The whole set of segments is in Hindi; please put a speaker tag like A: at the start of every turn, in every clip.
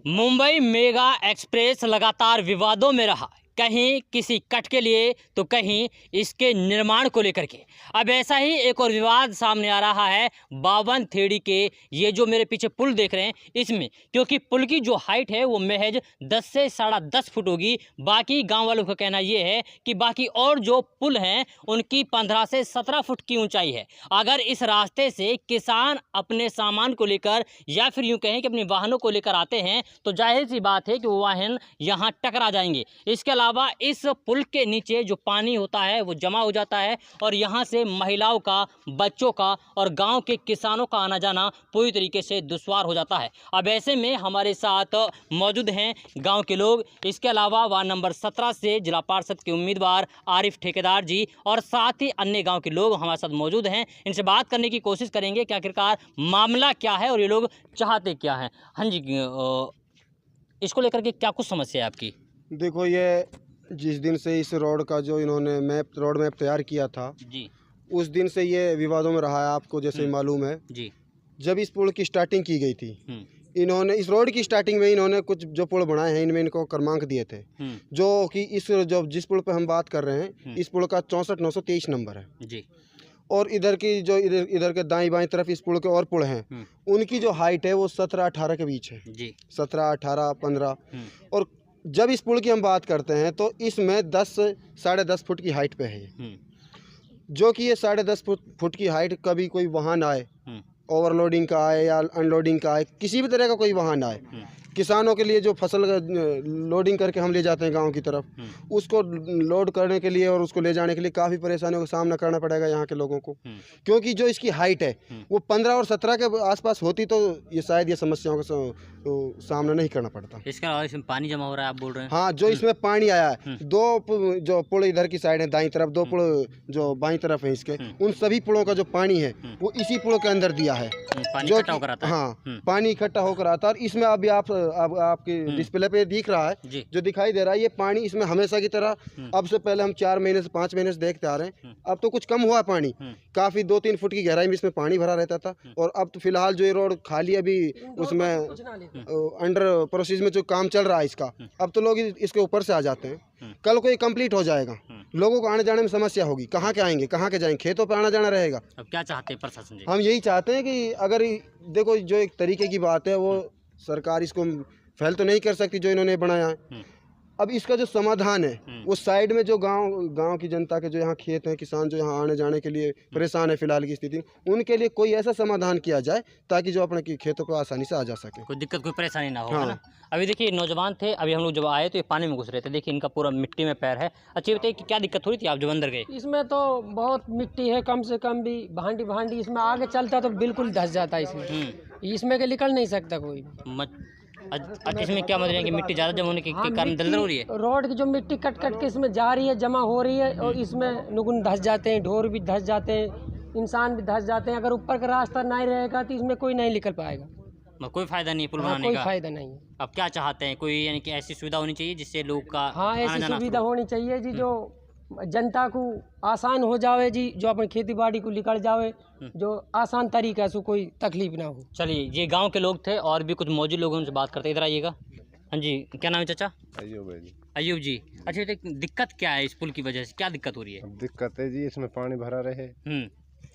A: मुंबई मेगा एक्सप्रेस लगातार विवादों में रहा, कहीं किसी कट के लिए तो कहीं इसके निर्माण को लेकर के। अब ऐसा ही एक और विवाद सामने आ रहा है 52 के ये जो मेरे पीछे पुल देख रहे हैं इसमें, क्योंकि पुल की जो हाइट है वो महज 10 से 10.5 फुट होगी। बाकी गांव वालों का कहना ये है कि बाकी और जो पुल हैं उनकी 15 से 17 फुट की ऊंचाई है। अगर इस रास्ते से किसान अपने सामान को लेकर या फिर यूँ कहें कि अपने वाहनों को लेकर आते हैं तो जाहिर सी बात है कि वो वाहन यहाँ टकरा जाएंगे। इसके अलावा इस पुल के नीचे जो पानी होता है वो जमा हो जाता है और यहाँ से महिलाओं का, बच्चों का और गांव के किसानों का आना जाना पूरी तरीके से दुश्वार हो जाता है। अब ऐसे में हमारे साथ मौजूद हैं गांव के लोग, इसके अलावा वार्ड नंबर 17 से जिला पार्षद के उम्मीदवार आरिफ ठेकेदार जी और साथ ही अन्य गाँव के लोग हमारे साथ मौजूद हैं। इनसे बात करने की कोशिश करेंगे कि आखिरकार मामला क्या है और ये लोग चाहते क्या हैं। हाँ जी, इसको लेकर के क्या कुछ समस्या है आपकी?
B: देखो, ये जिस दिन से इस रोड का जो इन्होंने रोड मैप तैयार किया था
A: जी,
B: उस दिन से ये विवादों में रहा है। आपको जैसे मालूम है
A: जी,
B: जब इस पुल की स्टार्टिंग की गई थी, इन्होंने इस रोड की स्टार्टिंग में इन्होंने कुछ जो पुल बनाए हैं इनमें इनको क्रमांक दिए थे, जो कि इस जो जिस पुल पे हम बात कर रहे हैं इस पुल का 64,923 नंबर है जी। और इधर की जो इधर के दाईं बाईं तरफ इस पुल के और पुल हैं उनकी जो हाइट है वो 17-18 के बीच है जी, 17, 18, 15। और जब इस पुल की हम बात करते हैं तो इसमें 10 से 10.5 फुट की हाइट पे है ये, जो कि ये 10.5 फुट की हाइट कभी कोई वाहन आए, ओवरलोडिंग का आए या अनलोडिंग का आए, किसी भी तरह का कोई वाहन आए, किसानों के लिए जो फसल लोडिंग करके हम ले जाते हैं गांव की तरफ, उसको लोड करने के लिए और उसको ले जाने के लिए काफ़ी परेशानियों का सामना करना पड़ेगा यहाँ के लोगों को, क्योंकि जो इसकी हाइट है वो 15 और 17 के आसपास होती तो ये शायद ये समस्याओं का सामना नहीं करना पड़ता।
A: इसके अलावा इसमें पानी जमा हो रहा है आप बोल रहे हैं?
B: हाँ, जो इसमें पानी आया है, दो जो पुल इधर की साइड है दाईं तरफ, दो पुल जो बाईं तरफ है इसके, उन सभी पुलों का जो पानी है वो इसी पुल के अंदर दिया है,
A: पानी इकट्ठा होकर आता है।
B: हाँ, पानी इकट्ठा होकर आता है। और इसमें अभी आपके डिस्प्ले पे दिख रहा है, जो दिखाई दे रहा है, ये पानी इसमें हमेशा की तरह अब से पहले हम 4 महीने से 5 महीने से देखते आ रहे हैं, अब तो कुछ कम हुआ पानी, काफ़ी 2-3 फुट की गहराई में इसमें पानी भरा रहता था। और अब तो फिलहाल जो ये रोड खाली अभी उसमें अंडर प्रोसेस में जो काम चल रहा है इसका, अब तो लोग इसके ऊपर से आ जाते हैं। कल को ये कंप्लीट हो जाएगा, लोगों को आने जाने में समस्या होगी, कहाँ के आएंगे, कहाँ के जाएंगे, खेतों पर आना जाना रहेगा।
A: अब क्या चाहते हैं प्रशासन जी? हम
B: यही चाहते हैं कि अगर देखो जो एक तरीके की बात है वो सरकार इसको फैल तो नहीं कर सकती जो इन्होंने बनाया है। अब इसका जो समाधान है वो साइड में जो गांव की जनता के जो यहाँ खेत हैं, किसान जो यहाँ आने जाने के लिए परेशान है फिलहाल की स्थिति, उनके लिए कोई ऐसा समाधान किया जाए ताकि जो अपने खेतों पर आसानी से आ जा सके,
A: कोई दिक्कत कोई परेशानी ना हो। हाँ। ना अभी देखिए नौजवान थे, अभी हम लोग जब आए तो ये पानी में घुस रहे थे, देखिए इनका पूरा मिट्टी में पैर है। अच्छा बताइए कि क्या दिक्कत हो रही थी आप जब अंदर गए?
C: इसमें तो बहुत मिट्टी है, कम से कम भी भांडी इसमें आगे चलता तो बिल्कुल धंस जाता है इसमें के निकल नहीं सकता कोई।
A: अच्छा, इसमें क्या मतलब है कि मिट्टी ज़्यादा जमा होने के कारण दलदल हो रही है?
C: रोड की जो मिट्टी कट के इसमें जा रही है, जमा हो रही है और इसमें नुगुन धंस जाते हैं, ढोर भी धंस जाते हैं, इंसान भी धंस जाते हैं। अगर ऊपर का रास्ता नहीं रहेगा तो इसमें कोई नहीं निकल पाएगा।
A: कोई फायदा नहीं है पुल बनाने का?
C: कोई फायदा नहीं है।
A: अब क्या चाहते हैं, कोई यानी कि ऐसी सुविधा होनी चाहिए जिससे लोग का
C: ऐसी सुविधा होनी चाहिए जी जो जनता को आसान हो जावे जी, जो अपनी खेती बाड़ी को निकल जावे, जो आसान तरीका से कोई तकलीफ ना हो।
A: चलिए, ये गांव के लोग थे और भी कुछ मौजूद लोगों से बात करते, इधर आइएगा। हाँ जी, क्या नाम है चाचा? अयूब जी। अच्छा, दिक्कत क्या है इस पुल की वजह से, क्या दिक्कत हो रही है?
D: दिक्कत है जी इसमें पानी भरा रहे,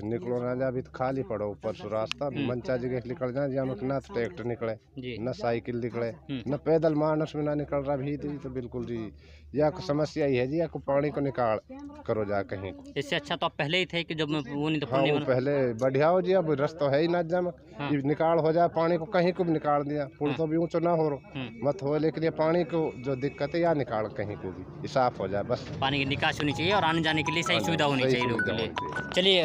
D: निकलो ना जा, अभी तो खाली पड़ो ऊपर से रास्ता, मंचा जगह निकल जाए जहाँ ना तो ट्रैक्टर निकले, न साइकिल निकले, न पैदल मानस में ना निकल रहा भी तो बिल्कुल जी या समस्या ही है जी, या को पानी को निकाल करो जा कहीं।
A: इससे अच्छा तो आप पहले ही थे कि जब मैं वो नहीं तो
D: हाँ, पहले बढ़िया हो जी, अब रास्ता है ही ना जम निकाल हो जाए पानी को, कहीं को भी निकाल दिया, पुल तो भी ऊँचा ना हो मत हो, लेकिन ये पानी को जो दिक्कत है या निकाल कहीं को भी साफ हो जाए, बस
A: पानी की निकासी होनी चाहिए और आने जाने के लिए सही सुविधा होनी चाहिए लोगों के लिए। चलिए,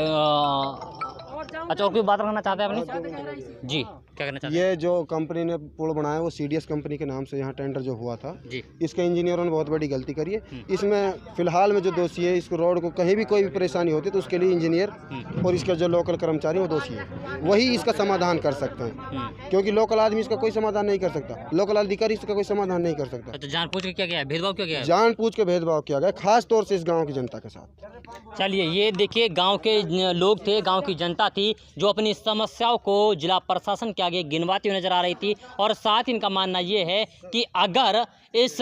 A: अच्छा और कोई बात रखना चाहते हैं आपने जी? क्या करना चाहते हैं?
B: ये जो कंपनी ने पुल बनाया वो CDS कंपनी के नाम से यहाँ टेंडर जो हुआ था
A: जी,
B: इसके इंजीनियरों ने बहुत बड़ी गलती करी है। इसमें फिलहाल में जो दोषी है, इस रोड को कहीं भी कोई भी परेशानी होती है तो उसके लिए इंजीनियर और इसके जो लोकल कर्मचारी वो दोषी है, वही इसका समाधान कर सकते हैं, क्योंकि लोकल आदमी इसका कोई समाधान नहीं कर सकता, लोकल अधिकारी इसका कोई समाधान नहीं कर सकता।
A: तो जानबूझ के क्या गया, भेदभाव क्यों गया?
B: जानबूझ के भेदभाव किया गया, खास तौर से इस गाँव की जनता के साथ।
A: चलिए, ये देखिए गाँव के लोग थे, गाँव की जनता थी जो अपनी समस्याओं को जिला प्रशासन के आगे गिनवाती हुई नजर आ रही थी। और साथ इनका मानना ये है कि अगर इस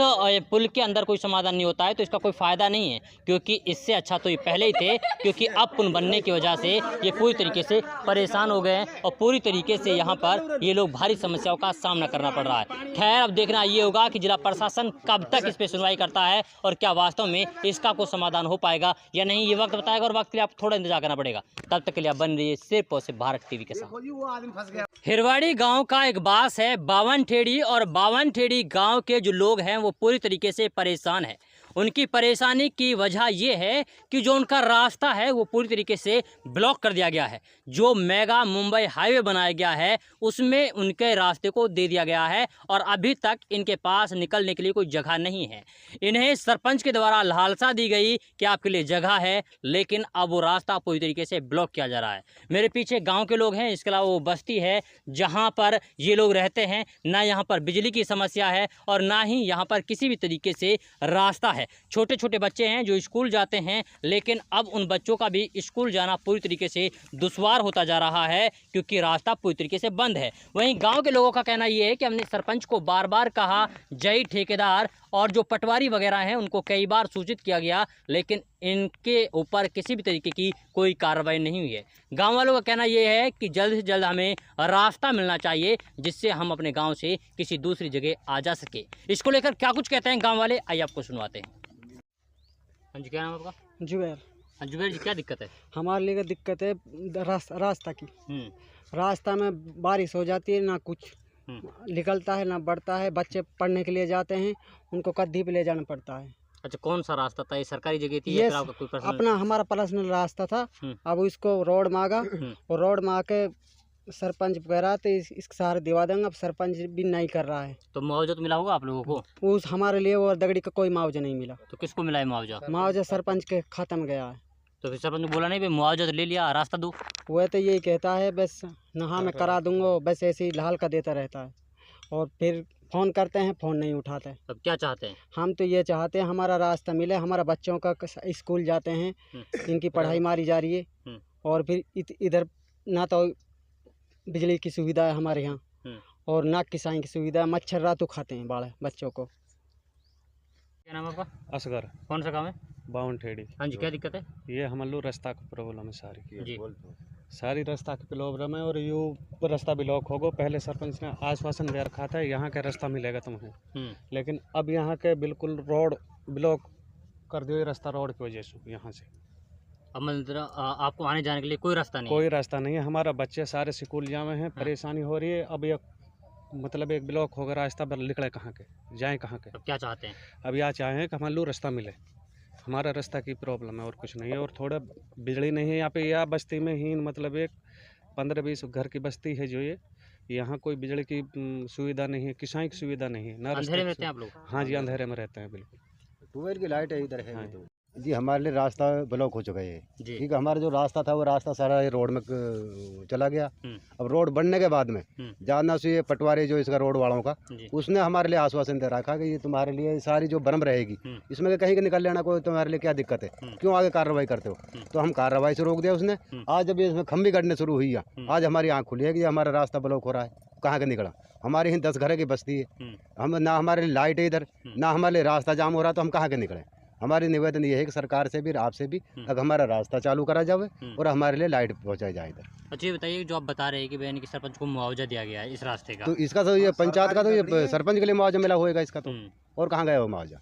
A: पुल के अंदर कोई समाधान नहीं होता है तो इसका कोई फ़ायदा नहीं है, क्योंकि इससे अच्छा तो ये पहले ही थे, क्योंकि अब पुल बनने की वजह से ये पूरी तरीके से परेशान हो गए हैं और पूरी तरीके से यहाँ पर ये लोग भारी समस्याओं का सामना करना पड़ रहा है। खैर, अब देखना ये होगा कि जिला प्रशासन कब तक इस पर सुनवाई करता है और क्या वास्तव में इसका कोई समाधान हो पाएगा या नहीं, ये वक्त बताएगा। और वक्त के लिए आपको थोड़ा इंतजार करना पड़ेगा। तब तक के लिए आप बन रही है सिर्फ और सिर्फ भारत टीवी के साथ। हिरवाड़ी गांव का एक बास है बावन ठेड़ी, और बावन ठेड़ी गांव के जो लोग हैं वो पूरी तरीके से परेशान है। उनकी परेशानी की वजह ये है कि जो उनका रास्ता है वो पूरी तरीके से ब्लॉक कर दिया गया है। जो मेगा मुंबई हाईवे बनाया गया है उसमें उनके रास्ते को दे दिया गया है और अभी तक इनके पास निकलने के लिए कोई जगह नहीं है। इन्हें सरपंच के द्वारा लालसा दी गई कि आपके लिए जगह है, लेकिन अब वो रास्ता पूरी तरीके से ब्लॉक किया जा रहा है। मेरे पीछे गाँव के लोग हैं, इसके अलावा वो बस्ती है जहाँ पर ये लोग रहते हैं। ना यहाँ पर बिजली की समस्या है और ना ही यहाँ पर किसी भी तरीके से रास्ता है। छोटे छोटे बच्चे हैं जो स्कूल जाते हैं, लेकिन अब उन बच्चों का भी स्कूल जाना पूरी तरीके से दुश्वार होता जा रहा है क्योंकि रास्ता पूरी तरीके से बंद है। वहीं गांव के लोगों का कहना यह है कि हमने सरपंच को बार बार कहा, जय ठेकेदार और जो पटवारी वगैरह हैं उनको कई बार सूचित किया गया, लेकिन इनके ऊपर किसी भी तरीके की कोई कार्रवाई नहीं हुई है। गांव वालों का कहना यह है कि जल्द से जल्द हमें रास्ता मिलना चाहिए जिससे हम अपने गांव से किसी दूसरी जगह आ जा सके। इसको लेकर क्या कुछ कहते हैं गांव वाले, आइए आपको सुनवाते हैं। हाँ जी, क्या नाम आपका?
C: जुबैर।
A: हाँ जुबैर जी, क्या दिक्कत है?
C: हमारे लिए दिक्कत है रास्ता की। रास्ता में बारिश हो जाती है, ना कुछ निकलता है ना बढ़ता है। बच्चे पढ़ने के लिए जाते हैं, उनको कद्दी पे ले जाना पड़ता है।
A: अच्छा, कौन सा रास्ता था? ये सरकारी जगह थी या फिर आपका कोई पर्सनल?
C: अपना हमारा पर्सनल रास्ता था। अब इसको रोड मांगा और रोड मांग के सरपंच कह रहा था इसके सहारे दिवा देंगे। अब सरपंच भी नहीं कर रहा है।
A: तो मुआवजा तो मिला होगा आप लोगों को?
C: उस हमारे लिए वो दगड़ी का कोई मुआवजा नहीं मिला।
A: तो किसको मिला है मुआवजा?
C: मुआवजा सरपंच के खाते में गया है।
A: तो फिर सरपंच ने बोला नहीं भाई मुआवजा तो ले लिया, रास्ता दो?
C: वह तो यही कहता है बस नहा मैं करा दूंगा, बस ऐसे ही लाल का देता रहता है। और फिर फ़ोन करते हैं, फ़ोन नहीं उठाते।
A: अब क्या चाहते हैं?
C: हम तो ये चाहते हैं हमारा रास्ता मिले। हमारा बच्चों का स्कूल जाते हैं, इनकी पढ़ाई मारी जा रही है। और फिर इधर ना तो बिजली की सुविधा है हमारे यहाँ और ना किसान की सुविधा है। मच्छर रातों खाते हैं बाढ़ बच्चों को।
A: क्या नाम आपका?
E: असगर।
A: कौन सा काम है?
E: बावन ठेड़ी।
A: हाँ जी, क्या दिक्कत है?
E: ये हमलो रास्ता का प्रॉब्लम है सारी
A: जी।
E: सारी रास्ता की प्रॉब्लम है और यू रास्ता ब्लॉक होगा। पहले सरपंच ने आश्वासन दे रखा था यहाँ का रास्ता मिलेगा तुम्हें, लेकिन अब यहाँ के बिल्कुल रोड ब्लॉक कर दियो। रास्ता रोड की वजह से यहाँ से
A: अब मतलब आपको आने जाने के लिए कोई रास्ता नहीं?
E: कोई रास्ता नहीं है। हमारा बच्चे सारे स्कूल जावे हैं, परेशानी हो रही है। अब ये मतलब एक ब्लॉक होगा, रास्ता निकले कहाँ के, जाएँ कहाँ के?
A: अब क्या चाहते हैं?
E: अब यहाँ चाहें कि हमारे रास्ता मिले। हमारा रास्ता की प्रॉब्लम है और कुछ नहीं है। और थोड़ा बिजली नहीं है यहाँ पे। या बस्ती में ही मतलब एक 15-20 घर की बस्ती है जो ये यहाँ कोई बिजली की सुविधा नहीं है, किसान की सुविधा नहीं है। ना
A: अंधेरे में रहते हैं आप लोग?
E: हाँ जी, अंधेरे में रहते हैं बिल्कुल।
B: ट्यूबवेल की लाइट है इधर है।
E: हाँ
B: तो जी हमारे लिए रास्ता ब्लॉक हो चुका है।
A: जी।
B: ठीक है, हमारा जो रास्ता था वो रास्ता सारा ये रोड में चला गया। अब रोड बनने के बाद में जानना से ये पटवारी जो इसका रोड वालों का, उसने हमारे लिए आश्वासन दे रखा कि ये तुम्हारे लिए सारी जो बर्म रहेगी इसमें कहीं का निकल लेना, कोई तुम्हारे लिए क्या दिक्कत है, क्यों आगे कार्रवाई करते हो? तो हम कार्रवाई से रोक दिया उसने। आज जब इसमें खंबी गढ़ने शुरू हुई है, आज हमारी आँख खुली है कि हमारा रास्ता ब्लॉक हो रहा है। कहाँ का निकला? हमारे यहाँ 10 घर की बस्ती है, हम ना हमारे लिए लाइट है इधर, ना हमारे लिए रास्ता जाम हो रहा, तो हम कहाँ के निकले? हमारी निवेदन ये है कि सरकार से भी आपसे भी अगर हमारा रास्ता चालू करा जाए और हमारे लिए लाइट पहुंचाई जाए इधर।
A: अच्छा, ये बताइए जो आप बता रहे हैं कि यानी कि सरपंच को मुआवजा दिया गया है इस रास्ते का,
B: तो इसका तो ये पंचायत का तो ये सरपंच के लिए मुआवजा मिला होगा इसका तो, और कहाँ गया वो मुआवजा?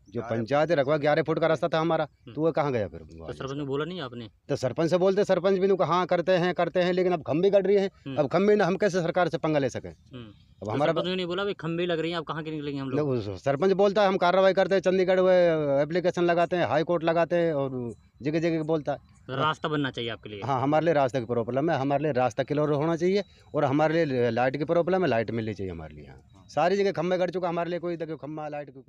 B: जो पंचायत रखवा 11 फुट का रास्ता था हमारा, तो वो कहाँ गया फिर?
A: तो सरपंच ने बोला नहीं आपने?
B: तो सरपंच से बोलते, सरपंच भी हाँ करते हैं, लेकिन अब खंबी गड़ रही है। अब खंबी ना हम कैसे सरकार से पंगा ले सके? अब हमारा
A: सरपंच ने नहीं बोला भाई खंबी लग रही है, अब कहाँ के निकलेंगे हम लोग?
B: सरपंच बोलता है हम कार्रवाई करते हैं, चंडीगढ़ में एप्लीकेशन लगाते हैं, हाई कोर्ट लगाते हैं और जगह जगह बोलता है।
A: रास्ता बनना चाहिए आपके लिए?
B: हाँ, हमारे लिए रास्ते की प्रॉब्लम है, हमारे लिए रास्ता क्लियर होना चाहिए और हमारे लिए लाइट की प्रॉब्लम है, लाइट मिलनी चाहिए हमारे लिए। यहाँ सारी जगह खंबे गड़ चुका, हमारे लिए कोई देखो खंबा लाइट कुछ